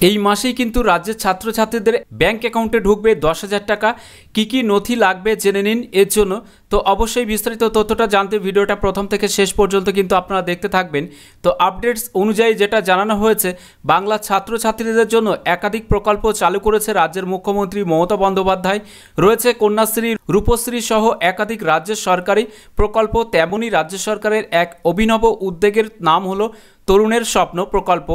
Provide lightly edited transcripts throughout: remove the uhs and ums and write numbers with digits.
এই মাসেই কিন্তু রাজ্যের ছাত্রছাত্রীদের ব্যাংক অ্যাকাউন্টে ঢুকবে 10,000 টাকা। কি নথি লাগবে জেনে নিন এর জন্য। তো অবশ্যই বিস্তারিত তথ্যটা জানতে ভিডিওটা প্রথম থেকে শেষ পর্যন্ত কিন্তু আপনারা দেখতে থাকবেন। তো আপডেটস অনুযায়ী যেটা জানানো হয়েছে, বাংলা ছাত্রছাত্রীদের জন্য একাধিক প্রকল্প চালু করেছে রাজ্যের মুখ্যমন্ত্রী মমতা বন্দ্যোপাধ্যায়। রয়েছে কন্যাশ্রী, রূপশ্রী সহ একাধিক রাজ্যের সরকারি প্রকল্প। তেমনই রাজ্য সরকারের এক অভিনব উদ্যোগের নাম হলো তরুণের স্বপ্ন প্রকল্প।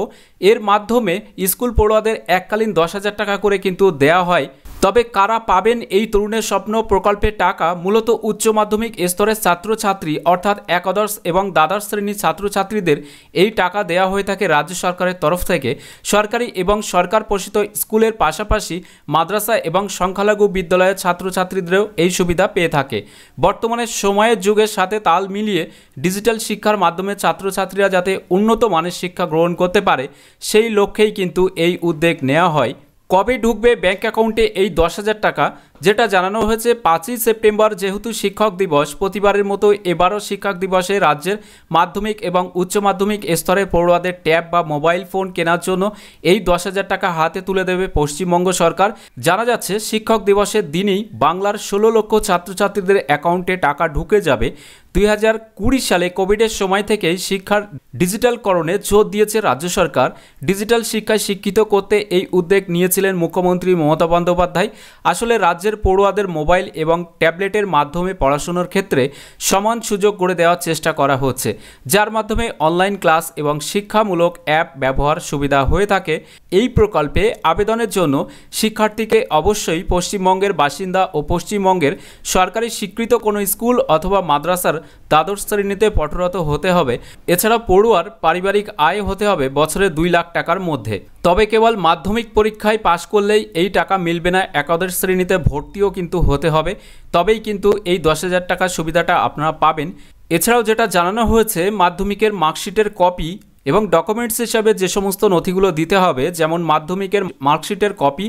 এর মাধ্যমে স্কুল পড়ুয়াদের এককালীন 10,000 টাকা করে কিন্তু দেওয়া হয়। তবে কারা পাবেন এই তরুণের স্বপ্ন প্রকল্পের টাকা? মূলত উচ্চ মাধ্যমিক স্তরের ছাত্রছাত্রী অর্থাৎ একাদশ এবং দ্বাদশ শ্রেণীর ছাত্রছাত্রীদের এই টাকা দেওয়া হয়ে থাকে রাজ্য সরকারের তরফ থেকে। সরকারি এবং সরকার পোষিত স্কুলের পাশাপাশি মাদ্রাসা এবং সংখ্যালঘু বিদ্যালয়ের ছাত্রছাত্রীদেরও এই সুবিধা পেয়ে থাকে। বর্তমানে সময়ের যুগের সাথে তাল মিলিয়ে ডিজিটাল শিক্ষার মাধ্যমে ছাত্রছাত্রীরা যাতে উন্নত মানের শিক্ষা গ্রহণ করতে পারে, সেই লক্ষ্যেই কিন্তু এই উদ্যোগ নেওয়া হয়। কবে ঢুকবে ব্যাংক অ্যাকাউন্টে এই 10,000 টাকা? যেটা জানানো হয়েছে 5ই সেপ্টেম্বর, যেহেতু শিক্ষক দিবস, প্রতিবারের মতো এবারও শিক্ষক দিবসে রাজ্যের মাধ্যমিক এবং উচ্চ মাধ্যমিক স্তরের পড়ুয়াদের ট্যাব বা মোবাইল ফোন কেনার জন্য এই 10,000 টাকা হাতে তুলে দেবে পশ্চিমবঙ্গ সরকার। জানা যাচ্ছে শিক্ষক দিবসের দিনই বাংলার 16 লক্ষ ছাত্রছাত্রীদের অ্যাকাউন্টে টাকা ঢুকে যাবে। 2020 সালে কোভিডের সময় থেকেই শিক্ষার ডিজিটালকরণে জোর দিয়েছে রাজ্য সরকার। ডিজিটাল শিক্ষায় শিক্ষিত করতে এই উদ্যোগ নিয়েছিলেন মুখ্যমন্ত্রী মমতা বন্দ্যোপাধ্যায়। আসলে রাজ্যের পড়ুয়াদের মোবাইল এবং ট্যাবলেটের মাধ্যমে পড়াশোনার ক্ষেত্রে সমান সুযোগ করে দেওয়ার চেষ্টা করা হচ্ছে, যার মাধ্যমে অনলাইন ক্লাস এবং শিক্ষামূলক অ্যাপ ব্যবহার সুবিধা হয়ে থাকে। এই প্রকল্পে আবেদনের জন্য শিক্ষার্থীকে অবশ্যই পশ্চিমবঙ্গের বাসিন্দা ও পশ্চিমবঙ্গের সরকারি স্বীকৃত কোনো স্কুল অথবা মাদ্রাসার দ্বাদশ শ্রেণীতে পঠরত হতে হবে। এছাড়া পড়ুয়ার পারিবারিক আয় হতে হবে বছরে 2 লাখ টাকার মধ্যে। তবে কেবল মাধ্যমিক পরীক্ষায় পাশ করলেই এই টাকা মিলবে না, একাদশ শ্রেণীতে ভর্তিও কিন্তু হতে হবে, তবেই কিন্তু এই 10,000 টাকার সুবিধাটা আপনারা পাবেন। এছাড়াও যেটা জানানো হয়েছে, মাধ্যমিকের মার্কশিটের কপি এবং ডকুমেন্টস হিসাবে যে সমস্ত নথিগুলো দিতে হবে, যেমন মাধ্যমিকের মার্কশিটের কপি,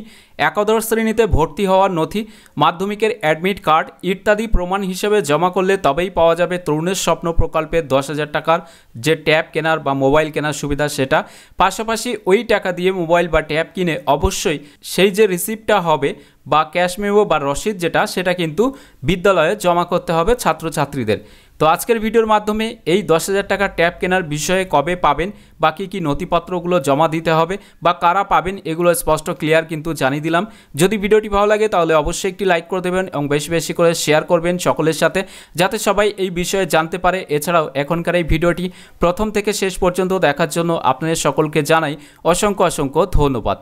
একাদশ শ্রেণীতে ভর্তি হওয়ার নথি, মাধ্যমিকের অ্যাডমিট কার্ড ইত্যাদি প্রমাণ হিসেবে জমা করলে তবেই পাওয়া যাবে তরুণের স্বপ্ন প্রকল্পের 10,000 টাকার যে ট্যাব কেনার বা মোবাইল কেনার সুবিধা সেটা। পাশাপাশি ওই টাকা দিয়ে মোবাইল বা ট্যাব কিনে অবশ্যই সেই যে রিসিপ্টটা হবে বা ক্যাশ মেমো বা রসিদ যেটা, সেটা কিন্তু বিদ্যালয়ে জমা করতে হবে ছাত্রছাত্রীদের। তো আজকের ভিডিওর মাধ্যমে এই 10,000 টাকা ট্যাব কেনার বিষয়ে কবে পাবেন বা কী নথিপত্রগুলো জমা দিতে হবে বা কারা পাবেন, এগুলো স্পষ্ট ক্লিয়ার কিন্তু জানিয়ে দিলাম। যদি ভিডিওটি ভালো লাগে তাহলে অবশ্যই একটি লাইক করে দেবেন এবং বেশি বেশি করে শেয়ার করবেন সকলের সাথে, যাতে সবাই এই বিষয়ে জানতে পারে। এছাড়াও এখনকার এই ভিডিওটি প্রথম থেকে শেষ পর্যন্ত দেখার জন্য আপনাদের সকলকে জানাই অসংখ্য ধন্যবাদ।